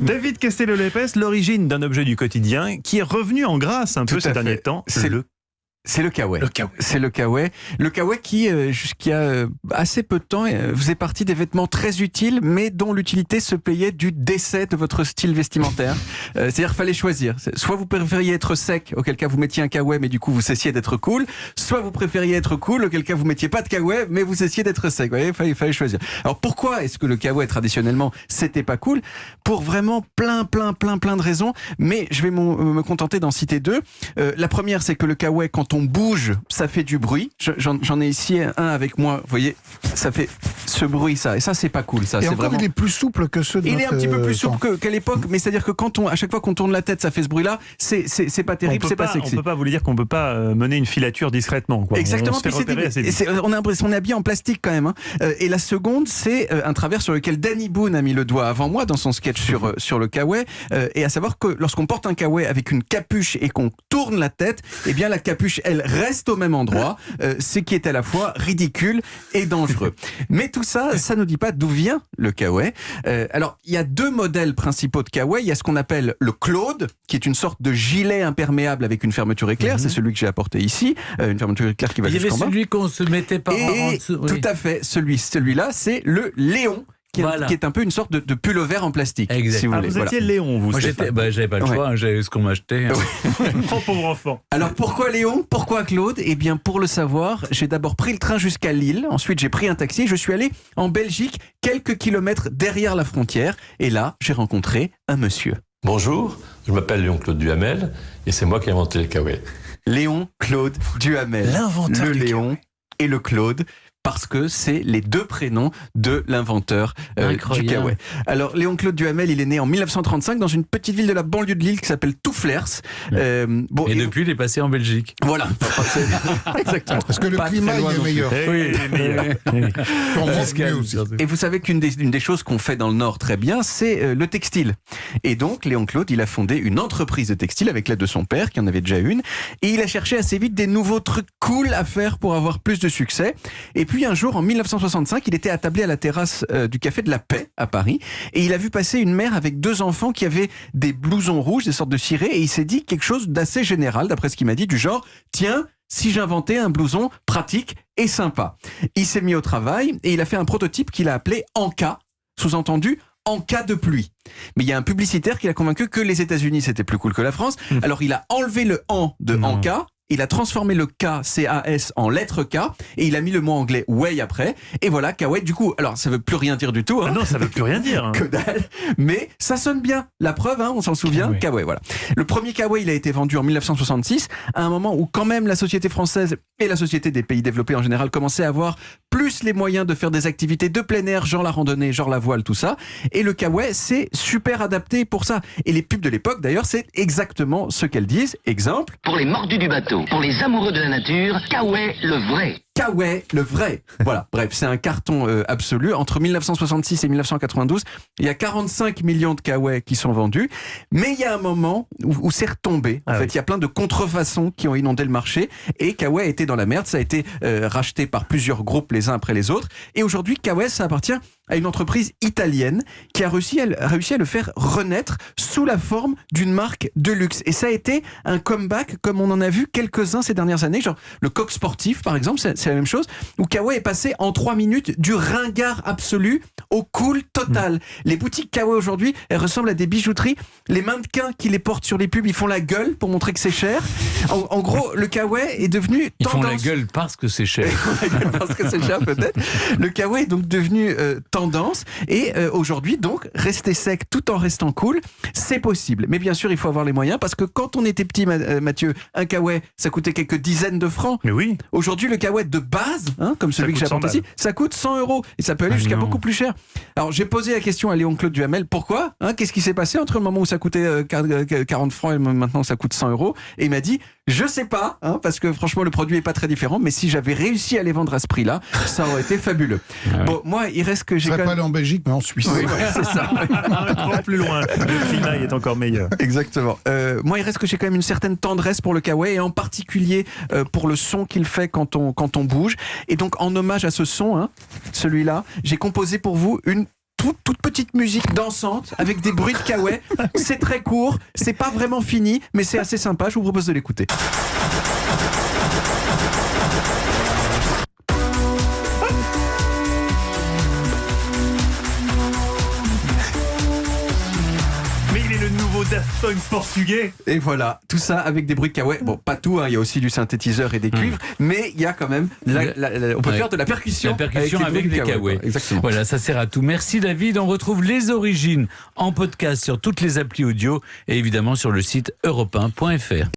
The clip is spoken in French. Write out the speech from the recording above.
David Castello-Lopez, l'origine d'un objet du quotidien qui est revenu en grâce un peu ces derniers temps. C'est le kawaii. C'est le kawaii. Le kawaii qui, jusqu'à assez peu de temps, faisait partie des vêtements très utiles, mais dont l'utilité se payait du décès de votre style vestimentaire. C'est-à-dire qu'il fallait choisir. Soit vous préfériez être sec, auquel cas vous mettiez un kawaii, mais du coup vous cessiez d'être cool. Soit vous préfériez être cool, auquel cas vous mettiez pas de kawaii, mais vous cessiez d'être sec. Vous voyez, il fallait choisir. Alors pourquoi est-ce que le kawaii traditionnellement c'était pas cool? Pour vraiment plein de raisons, mais je vais me contenter d'en citer deux. La première, c'est que le kawaii, quand on bouge, ça fait du bruit. J'en ai ici un avec moi. Vous voyez, ça fait ce bruit, ça. Et ça, c'est pas cool. Ça, et c'est encore, vraiment... il est plus souple que ceux de Il est un petit peu plus temps. souple qu'à l'époque, mais c'est-à-dire que à chaque fois qu'on tourne la tête, ça fait ce bruit-là. C'est pas terrible, c'est pas sexy. On peut pas vous dire qu'on peut pas mener une filature discrètement, quoi. Exactement. On se fait repérer assez vite. On a l'impression qu'on est habillé en plastique quand même. Hein. Et la seconde, c'est un travers sur lequel Danny Boone a mis le doigt avant moi dans son sketch sur le kawaii. Et à savoir que lorsqu'on porte un kawaii avec une capuche et qu'on tourne la tête, eh bien la capuche, elle reste au même endroit, ce qui est à la fois ridicule et dangereux. Mais tout ça, ça ne nous dit pas d'où vient le kawaii. Alors, il y a deux modèles principaux de kawaii. Il y a ce qu'on appelle le Claude, qui est une sorte de gilet imperméable avec une fermeture éclair. C'est celui que j'ai apporté ici, une fermeture éclair qui va jusqu'en bas. Il y avait celui qu'on se mettait par en dessous. Oui. Tout à fait. Celui-là, c'est le Léon. Qui est un peu une sorte de pullover en plastique. Exact. Si vous voulez. Vous étiez Léon, vous. Moi, j'avais pas le choix, hein, j'avais ce qu'on m'achetait. Oh, pauvre enfant. Alors pourquoi Léon? Pourquoi Claude? Eh bien pour le savoir, j'ai d'abord pris le train jusqu'à Lille, ensuite j'ai pris un taxi, je suis allé en Belgique, quelques kilomètres derrière la frontière, et là j'ai rencontré un monsieur. Bonjour, je m'appelle Léon-Claude Duhamel et c'est moi qui ai inventé le kawaii. Léon-Claude Duhamel. L'inventeur le du Léon et le Claude. Parce que c'est les deux prénoms de l'inventeur du kawaii. Alors, Léon-Claude Duhamel, il est né en 1935 dans une petite ville de la banlieue de Lille qui s'appelle Touflers. Et depuis, il est passé en Belgique. Voilà. Exactement. Parce que le climat il est meilleur. Oui, il est meilleur. On mange mieux aussi. Et vous savez qu'une des choses qu'on fait dans le Nord très bien, c'est le textile. Et donc, Léon-Claude, il a fondé une entreprise de textile avec l'aide de son père, qui en avait déjà une. Et il a cherché assez vite des nouveaux trucs cool à faire pour avoir plus de succès. Et puis un jour, en 1965, il était attablé à la terrasse du Café de la Paix à Paris et il a vu passer une mère avec deux enfants qui avaient des blousons rouges, des sortes de cirés, et il s'est dit quelque chose d'assez général, d'après ce qu'il m'a dit, du genre « Tiens, si j'inventais un blouson pratique et sympa ». Il s'est mis au travail et il a fait un prototype qu'il a appelé « En cas », sous-entendu « en cas de pluie ». Mais il y a un publicitaire qui l'a convaincu que les États-Unis c'était plus cool que la France. Alors il a enlevé le « en » de « en cas ». Il a transformé le K, C-A-S, en lettre K, et il a mis le mot anglais way après, et voilà, kawaii, du coup, alors ça veut plus rien dire du tout, hein. Ah non, ça veut plus rien dire. Hein. Que dalle, mais ça sonne bien. La preuve, hein, on s'en souvient, kawaii, voilà. Le premier kawaii, il a été vendu en 1966, à un moment où quand même la société française et la société des pays développés en général commençaient à avoir plus les moyens de faire des activités de plein air, genre la randonnée, genre la voile, tout ça. Et le kawaii, c'est super adapté pour ça. Et les pubs de l'époque, d'ailleurs, c'est exactement ce qu'elles disent. Exemple. Pour les mordus du bateau, pour les amoureux de la nature, kawaii le vrai. Kawaii, le vrai. Voilà, bref, c'est un carton absolu. Entre 1966 et 1992, il y a 45 millions de kawaii qui sont vendus. Mais il y a un moment où c'est retombé. En fait, il y a plein de contrefaçons qui ont inondé le marché. Et kawaii était dans la merde. Ça a été racheté par plusieurs groupes les uns après les autres. Et aujourd'hui, kawaii, ça appartient à une entreprise italienne qui a réussi à le faire renaître sous la forme d'une marque de luxe. Et ça a été un comeback comme on en a vu quelques-uns ces dernières années. Genre le coq sportif, par exemple, c'est la même chose, où kawaii est passé en 3 minutes du ringard absolu au cool total. Les boutiques kawaii aujourd'hui, elles ressemblent à des bijouteries. Les mannequins qui les portent sur les pubs, ils font la gueule pour montrer que c'est cher. En gros, le kawaii est devenu tendance. Ils font la gueule parce que c'est cher. Parce que c'est cher peut-être. Le kawaii est donc devenu tendance et aujourd'hui donc rester sec tout en restant cool, c'est possible. Mais bien sûr, il faut avoir les moyens parce que quand on était petit, Mathieu, un kawaii, ça coûtait quelques dizaines de francs. Mais oui. Aujourd'hui, le kawaii de base, hein, comme celui que j'apporte ici, ça coûte 100 € et ça peut aller jusqu'à beaucoup plus cher. Alors j'ai posé la question à Léon-Claude Duhamel, pourquoi, hein, qu'est-ce qui s'est passé entre le moment où ça coûtait 40 francs et maintenant ça coûte 100 €? Et il m'a dit, je sais pas, hein, parce que franchement le produit est pas très différent, mais si j'avais réussi à les vendre à ce prix-là, ça aurait été fabuleux. Bon, moi, il reste que j'ai pas allé en Belgique, mais en Suisse. Oui, c'est ça. Un peu plus loin, le climat est encore meilleur. Exactement. Moi, il reste que j'ai quand même une certaine tendresse pour le kawaii, et en particulier pour le son qu'il fait quand on bouge. Et donc, en hommage à ce son, hein, celui-là, j'ai composé pour vous une toute petite musique dansante avec des bruits de kawaii. C'est très court, c'est pas vraiment fini, mais c'est assez sympa. Je vous propose de l'écouter. Mais il est le nouveau Daft Punk portugais. Et voilà, tout ça avec des bruits de kawaii. Bon, pas tout, hein, il y a aussi du synthétiseur et des cuivres, mais il y a quand même, on peut faire de la percussion. La percussion avec des kawaii. Exactement. Voilà, ça sert à tout. Merci David. On retrouve les origines en podcast sur toutes les applis audio et évidemment sur le site europe1.fr.